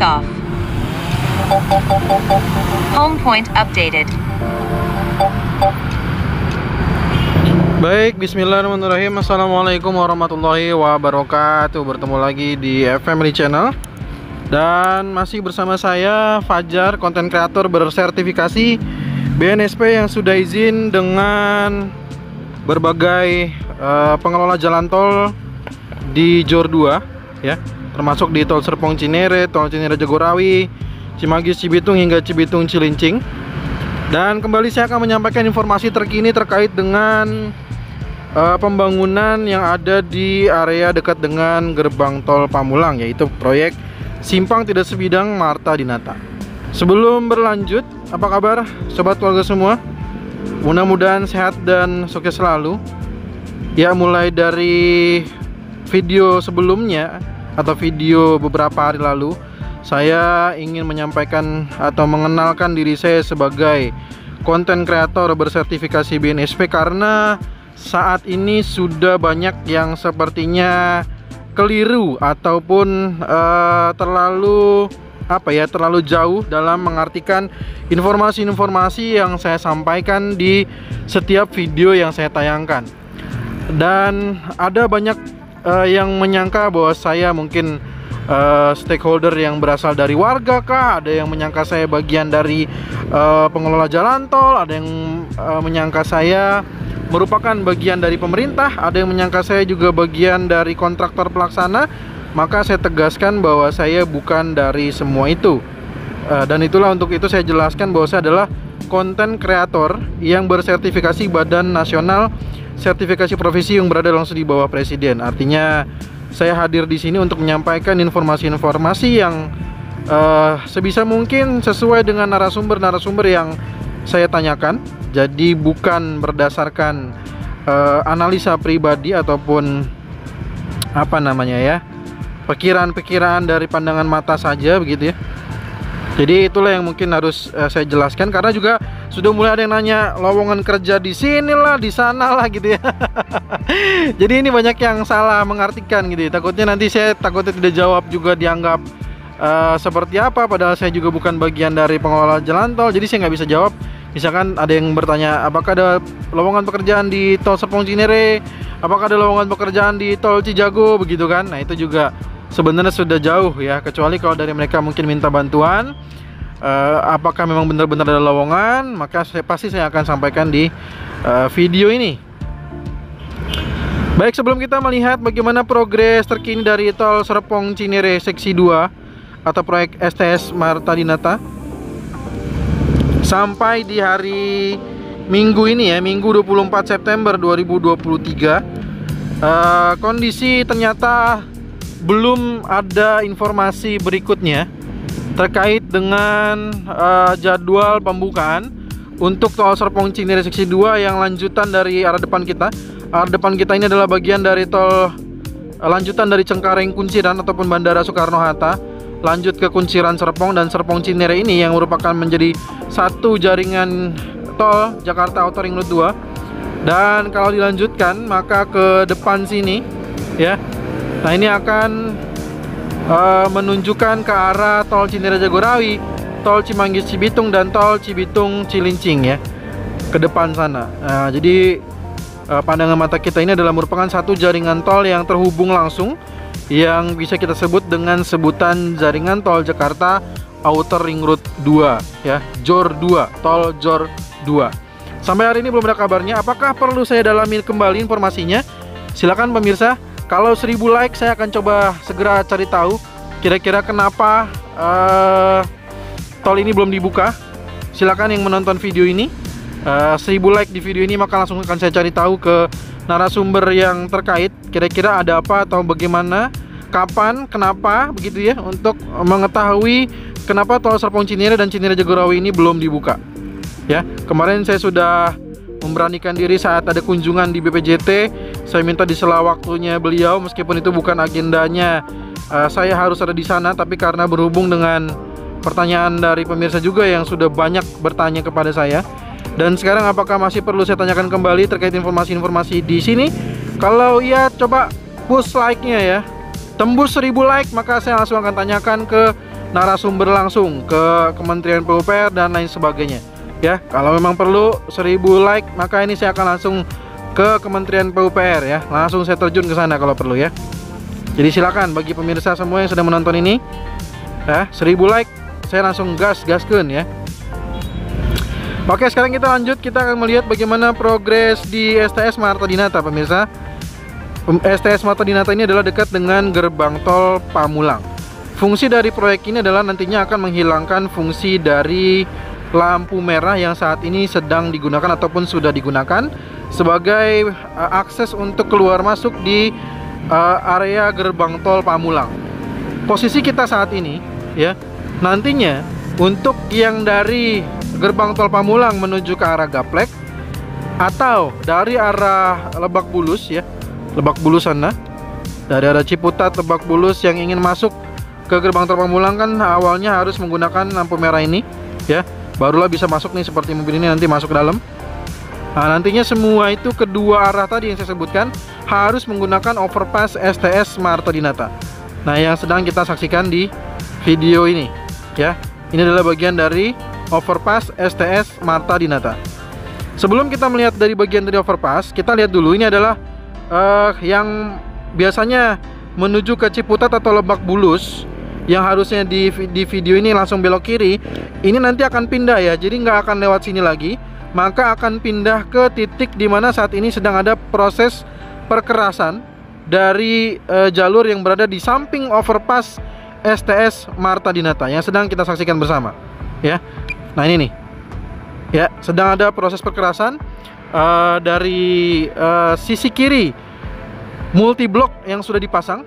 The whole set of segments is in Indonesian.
takeoff. Home point updated. Baik, bismillahirrahmanirrahim. Assalamualaikum warahmatullahi wabarakatuh. Bertemu lagi di Family Channel. Dan masih bersama saya Fajar, konten kreator bersertifikasi BNSP yang sudah izin dengan berbagai pengelola jalan tol di JOR 2 ya, termasuk di tol Serpong Cinere, tol Cinere Jagorawi, Cimanggis Cibitung hingga Cibitung Cilincing. Dan kembali saya akan menyampaikan informasi terkini terkait dengan pembangunan yang ada di area dekat dengan gerbang tol Pamulang, yaitu proyek Simpang Tidak Sebidang Marta Dinata. Sebelum berlanjut, apa kabar sobat keluarga semua? Mudah-mudahan sehat dan sukses selalu. Ya, mulai dari video sebelumnya atau video beberapa hari lalu, saya ingin menyampaikan atau mengenalkan diri saya sebagai konten kreator bersertifikasi BNSP, karena saat ini sudah banyak yang sepertinya keliru ataupun terlalu jauh dalam mengartikan informasi-informasi yang saya sampaikan di setiap video yang saya tayangkan. Dan ada banyak yang menyangka bahwa saya mungkin stakeholder yang berasal dari warga kah, ada yang menyangka saya bagian dari pengelola jalan tol, ada yang menyangka saya merupakan bagian dari pemerintah, ada yang menyangka saya juga bagian dari kontraktor pelaksana. Maka saya tegaskan bahwa saya bukan dari semua itu. Dan itulah untuk itu saya jelaskan bahwa saya adalah konten kreator yang bersertifikasi Badan Nasional Sertifikasi Profesi yang berada langsung di bawah Presiden. Artinya saya hadir di sini untuk menyampaikan informasi-informasi yang sebisa mungkin sesuai dengan narasumber-narasumber yang saya tanyakan. Jadi bukan berdasarkan analisa pribadi ataupun pikiran-pikiran dari pandangan mata saja, begitu ya. Jadi itulah yang mungkin harus saya jelaskan, karena juga sudah mulai ada yang nanya lowongan kerja di sini lah, di sana lah gitu ya. Jadi ini banyak yang salah mengartikan gitu ya. Takutnya nanti saya tidak jawab juga dianggap seperti apa, padahal saya juga bukan bagian dari pengelola jalan tol. Jadi saya nggak bisa jawab. Misalkan ada yang bertanya, apakah ada lowongan pekerjaan di tol Serpong Cinere, apakah ada lowongan pekerjaan di tol Cijago, begitu kan. Nah itu juga sebenarnya sudah jauh ya, kecuali kalau dari mereka mungkin minta bantuan, apakah memang benar-benar ada lowongan, maka pasti saya akan sampaikan di video ini. Baik, sebelum kita melihat bagaimana progres terkini dari tol Serpong Cinere seksi 2 atau proyek STS Marta Dinata sampai di hari Minggu ini ya, Minggu 24 September 2023, kondisi ternyata belum ada informasi berikutnya terkait dengan jadwal pembukaan untuk tol Serpong Cinere seksi 2 yang lanjutan dari arah depan kita. Arah depan kita ini adalah bagian dari tol lanjutan dari Cengkareng Kunciran ataupun Bandara Soekarno-Hatta, lanjut ke Kunciran Serpong, dan Serpong Cinere ini yang merupakan menjadi satu jaringan tol Jakarta Outer Ring Road 2. Dan kalau dilanjutkan maka ke depan sini ya, nah ini akan menunjukkan ke arah tol Cinere Jagorawi, tol Cimanggis Cibitung, dan tol Cibitung Cilincing ya, ke depan sana. Nah, jadi pandangan mata kita ini adalah merupakan satu jaringan tol yang terhubung langsung, yang bisa kita sebut dengan sebutan jaringan tol Jakarta Outer Ring Road 2 ya, JOR 2, tol JOR 2. Sampai hari ini belum ada kabarnya. Apakah perlu saya dalami kembali informasinya? Silakan pemirsa. Kalau 1000 like saya akan coba segera cari tahu kira-kira kenapa tol ini belum dibuka. Silakan yang menonton video ini, 1000 like di video ini, maka langsung akan saya cari tahu ke narasumber yang terkait, kira-kira ada apa atau bagaimana, kapan, kenapa, begitu ya, untuk mengetahui kenapa tol Serpong Cinere dan Cinere Jagorawi ini belum dibuka. Ya, kemarin saya sudah memberanikan diri saat ada kunjungan di BPJT. Saya minta di sela waktunya beliau, meskipun itu bukan agendanya saya harus ada di sana, tapi karena berhubung dengan pertanyaan dari pemirsa juga yang sudah banyak bertanya kepada saya. Dan sekarang apakah masih perlu saya tanyakan kembali terkait informasi-informasi di sini? Kalau iya, coba push like-nya ya. Tembus 1000 like, maka saya langsung akan tanyakan ke narasumber langsung ke Kementerian PUPR dan lain sebagainya. Ya, kalau memang perlu 1000 like, maka ini saya akan langsung ke Kementerian PUPR ya. Langsung saya terjun ke sana kalau perlu ya. Jadi silakan bagi pemirsa semua yang sedang menonton ini, ya, 1000 like, saya langsung gaskeun ya. Oke, sekarang kita lanjut, kita akan melihat bagaimana progres di STS Marta Dinata, pemirsa. STS Marta Dinata ini adalah dekat dengan gerbang tol Pamulang. Fungsi dari proyek ini adalah nantinya akan menghilangkan fungsi dari lampu merah yang saat ini sedang digunakan ataupun sudah digunakan sebagai akses untuk keluar masuk di area gerbang tol Pamulang. Posisi kita saat ini ya, nantinya untuk yang dari gerbang tol Pamulang menuju ke arah Gaplek atau dari arah Lebak Bulus ya, Lebak Bulus sana, dari arah Ciputat, Lebak Bulus yang ingin masuk ke gerbang tol Pamulang kan awalnya harus menggunakan lampu merah ini ya, barulah bisa masuk nih seperti mobil ini nanti masuk ke dalam. Nah, nantinya semua itu kedua arah tadi yang saya sebutkan harus menggunakan overpass STS Marta Dinata. Nah, yang sedang kita saksikan di video ini ya, ini adalah bagian dari overpass STS Marta Dinata. Sebelum kita melihat dari bagian dari overpass, kita lihat dulu ini adalah yang biasanya menuju ke Ciputat atau Lebak Bulus, yang harusnya di video ini langsung belok kiri. Ini nanti akan pindah ya, jadi nggak akan lewat sini lagi, maka akan pindah ke titik di mana saat ini sedang ada proses perkerasan dari jalur yang berada di samping overpass STS Marta Dinata yang sedang kita saksikan bersama ya. Nah ini nih ya, sedang ada proses perkerasan dari sisi kiri multiblok yang sudah dipasang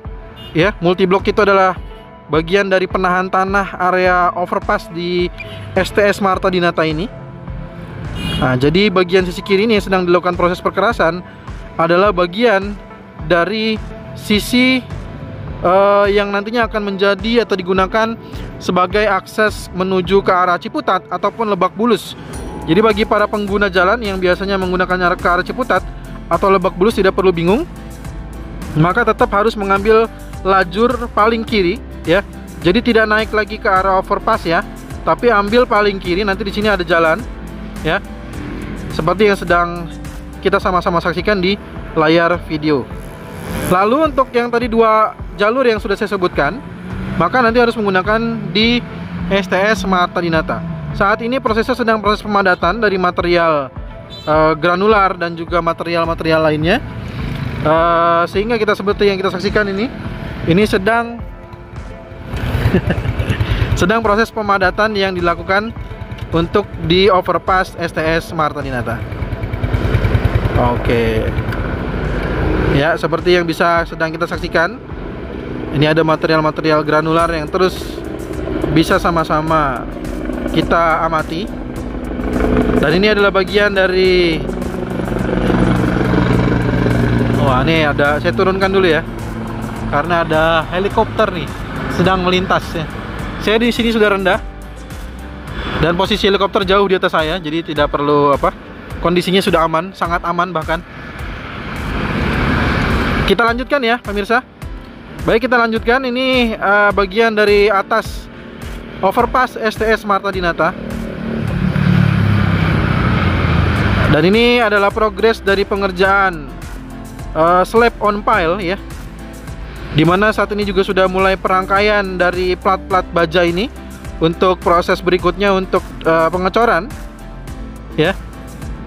ya. Multiblok itu adalah bagian dari penahan tanah area overpass di STS Marta Dinata ini. Nah, jadi bagian sisi kiri ini yang sedang dilakukan proses perkerasan adalah bagian dari sisi yang nantinya akan menjadi atau digunakan sebagai akses menuju ke arah Ciputat ataupun Lebak Bulus. Jadi bagi para pengguna jalan yang biasanya menggunakan ke arah Ciputat atau Lebak Bulus tidak perlu bingung, maka tetap harus mengambil lajur paling kiri ya. Jadi tidak naik lagi ke arah overpass ya, tapi ambil paling kiri. Nanti di sini ada jalan ya, seperti yang sedang kita sama-sama saksikan di layar video. Lalu untuk yang tadi dua jalur yang sudah saya sebutkan, maka nanti harus menggunakan di STS Marta Dinata. Saat ini prosesnya sedang proses pemadatan dari material granular dan juga material-material lainnya, sehingga kita seperti yang kita saksikan ini sedang sedang proses pemadatan yang dilakukan untuk di overpass STS Marta Dinata. Oke ya, seperti yang bisa sedang kita saksikan, ini ada material-material granular yang terus bisa sama-sama kita amati. Dan ini adalah bagian dari, wah ini ada, saya turunkan dulu ya, karena ada helikopter nih sedang melintas ya. Saya di sini sudah rendah dan posisi helikopter jauh di atas saya, jadi tidak perlu kondisinya sudah aman, sangat aman bahkan. Kita lanjutkan ya pemirsa. Baik, kita lanjutkan. Ini bagian dari atas overpass STS Marta Dinata. Dan ini adalah progres dari pengerjaan slab on pile ya, dimana saat ini juga sudah mulai perangkaian dari plat-plat baja ini untuk proses berikutnya untuk pengecoran ya.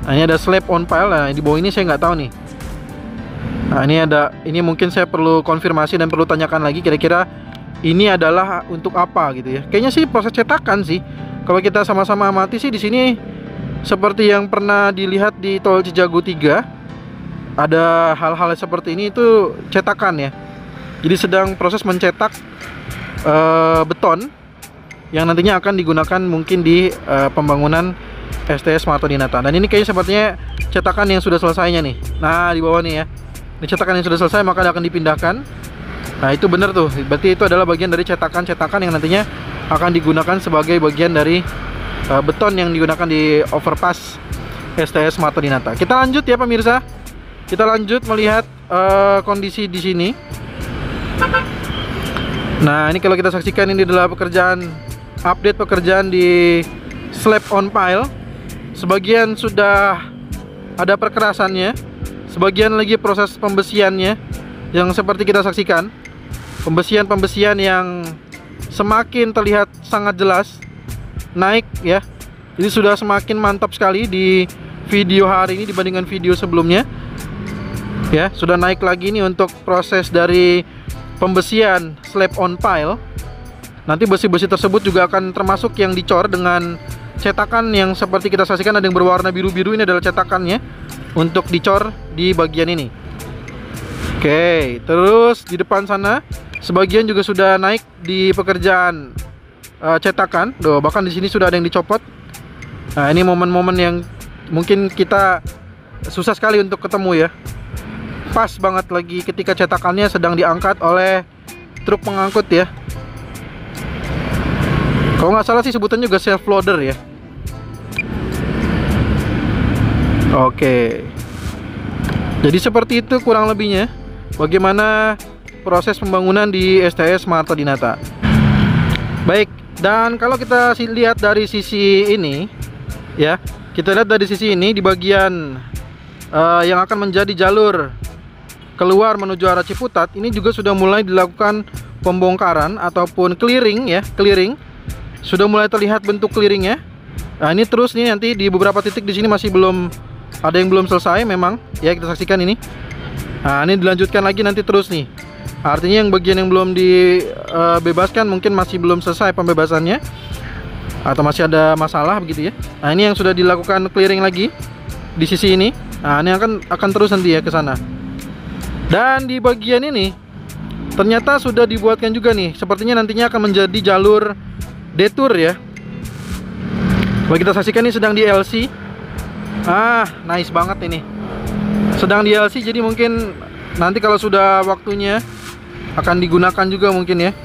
Nah, ini ada slab on pile. Nah, di bawah ini saya nggak tahu nih. Nah, ini mungkin saya perlu konfirmasi dan perlu tanyakan lagi, kira-kira ini adalah untuk apa gitu ya. Kayaknya sih proses cetakan sih. Kalau kita sama-sama amati sih di sini seperti yang pernah dilihat di Tol Cijago 3, ada hal-hal seperti ini, itu cetakan ya. Jadi sedang proses mencetak beton yang nantinya akan digunakan mungkin di pembangunan STS Marta Dinata. Dan ini kayaknya sepertinya cetakan yang sudah selesainya nih. Nah, di bawah nih ya. Ini cetakan yang sudah selesai, maka akan dipindahkan. Nah, itu benar tuh. Berarti itu adalah bagian dari cetakan-cetakan yang nantinya akan digunakan sebagai bagian dari beton yang digunakan di overpass STS Marta Dinata. Kita lanjut ya pemirsa. Kita lanjut melihat kondisi di sini. Nah, ini kalau kita saksikan, ini adalah update pekerjaan di slab on pile. Sebagian sudah ada perkerasannya, sebagian lagi proses pembesiannya, yang seperti kita saksikan. Pembesian yang semakin terlihat sangat jelas naik ya. Ini sudah semakin mantap sekali di video hari ini dibandingkan video sebelumnya. Ya, sudah naik lagi nih untuk proses dari pembesian slab on pile. Nanti besi-besi tersebut juga akan termasuk yang dicor dengan cetakan yang seperti kita saksikan, ada yang berwarna biru-biru. Ini adalah cetakannya untuk dicor di bagian ini. Oke, terus di depan sana sebagian juga sudah naik di pekerjaan cetakan. Bahkan di sini sudah ada yang dicopot. Nah, ini momen-momen yang mungkin kita susah sekali untuk ketemu ya. Pas banget lagi ketika cetakannya sedang diangkat oleh truk pengangkut ya. Kalau nggak salah sih sebutannya juga self loader ya. Oke. Jadi seperti itu kurang lebihnya bagaimana proses pembangunan di STS Marta Dinata. Baik, dan kalau kita lihat dari sisi ini ya, kita lihat dari sisi ini di bagian yang akan menjadi jalur keluar menuju arah Ciputat, ini juga sudah mulai dilakukan pembongkaran ataupun clearing ya, sudah mulai terlihat bentuk clearingnya. Nah, ini terus nih, nanti di beberapa titik di sini masih belum ada yang belum selesai memang ya, kita saksikan ini. Nah, ini dilanjutkan lagi nanti terus nih. Artinya yang bagian yang belum dibebaskan mungkin masih belum selesai pembebasannya atau masih ada masalah begitu ya. Nah, ini yang sudah dilakukan clearing lagi di sisi ini. Nah, ini akan terus nanti ya ke sana. Dan di bagian ini ternyata sudah dibuatkan juga nih, sepertinya nantinya akan menjadi jalur detour ya. Kalau kita saksikan ini sedang di LC. Nice banget ini. Sedang di LC, jadi mungkin nanti kalau sudah waktunya akan digunakan juga mungkin ya.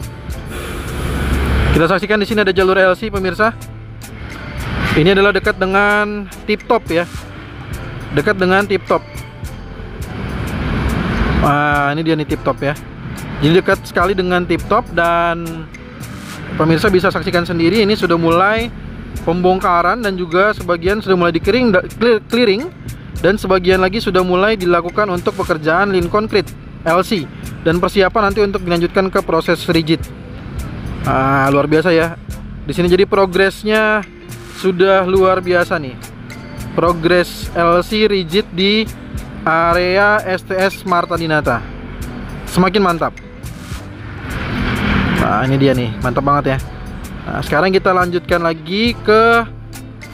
Kita saksikan di sini ada jalur LC pemirsa. Ini adalah dekat dengan tip top ya. Dekat dengan tip top. Ini dia nih tip top ya. Jadi dekat sekali dengan tip top, dan pemirsa bisa saksikan sendiri ini sudah mulai pembongkaran dan juga sebagian sudah mulai clearing, dan sebagian lagi sudah mulai dilakukan untuk pekerjaan lean concrete LC dan persiapan nanti untuk dilanjutkan ke proses rigid. Luar biasa ya. Di sini jadi progresnya sudah luar biasa nih. Progres LC rigid di area STS Marta Dinata semakin mantap. Nah, ini dia nih, mantap banget ya. Nah, sekarang kita lanjutkan lagi ke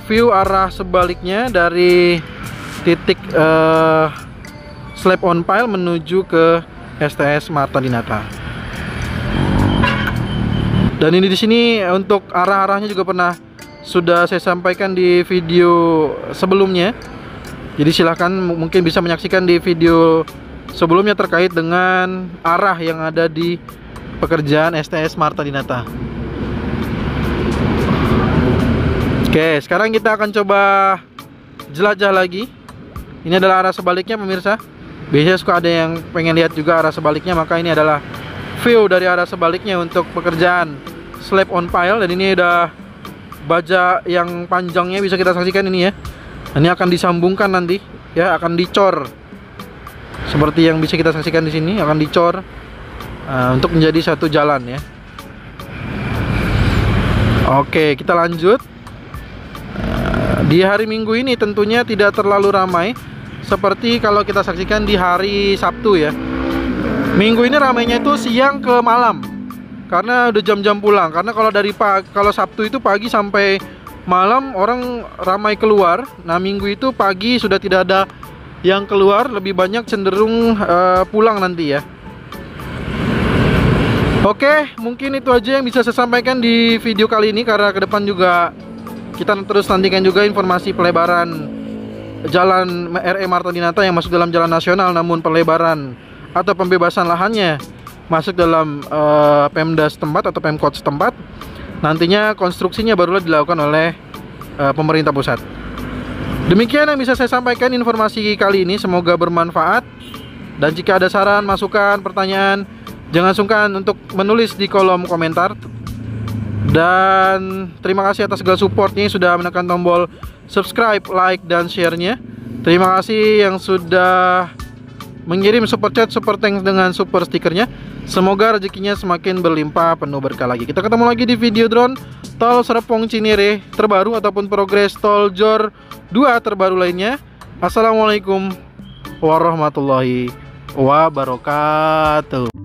view arah sebaliknya dari titik slab on pile menuju ke STS Marta Dinata. Dan ini di sini untuk arah-arahnya juga sudah saya sampaikan di video sebelumnya. Jadi silahkan mungkin bisa menyaksikan di video sebelumnya terkait dengan arah yang ada di pekerjaan STS Marta Dinata. Oke, sekarang kita akan coba jelajah lagi. Ini adalah arah sebaliknya pemirsa. Biasanya suka ada yang pengen lihat juga arah sebaliknya, maka ini adalah view dari arah sebaliknya untuk pekerjaan slab on pile. Dan ini ada baja yang panjangnya bisa kita saksikan ini ya. Ini akan disambungkan nanti ya, akan dicor seperti yang bisa kita saksikan di sini, akan dicor untuk menjadi satu jalan ya. Oke, kita lanjut. Di hari Minggu ini tentunya tidak terlalu ramai seperti kalau kita saksikan di hari Sabtu ya. Minggu ini ramainya itu siang ke malam karena udah jam-jam pulang. Karena kalau Sabtu itu pagi sampai malam orang ramai keluar. Nah, Minggu itu pagi sudah tidak ada yang keluar, lebih banyak cenderung pulang nanti ya. Oke, mungkin itu aja yang bisa saya sampaikan di video kali ini, karena ke depan juga kita terus nantikan juga informasi pelebaran jalan RE Marta Dinata yang masuk dalam jalan nasional, namun pelebaran atau pembebasan lahannya masuk dalam Pemda setempat atau Pemkot setempat. Nantinya konstruksinya barulah dilakukan oleh pemerintah pusat. Demikian yang bisa saya sampaikan informasi kali ini, semoga bermanfaat. Dan jika ada saran, masukan, pertanyaan, Jangan sungkan untuk menulis di kolom komentar. Dan terima kasih atas segala supportnya, sudah menekan tombol subscribe, like, dan share-nya. Terima kasih yang sudah mengirim super chat, super thanks dengan super stikernya. Semoga rezekinya semakin berlimpah, penuh berkah lagi. Kita ketemu lagi di video drone Tol Serpong Cinere terbaru ataupun progres Tol Jor 2 terbaru lainnya. Assalamualaikum warahmatullahi wabarakatuh.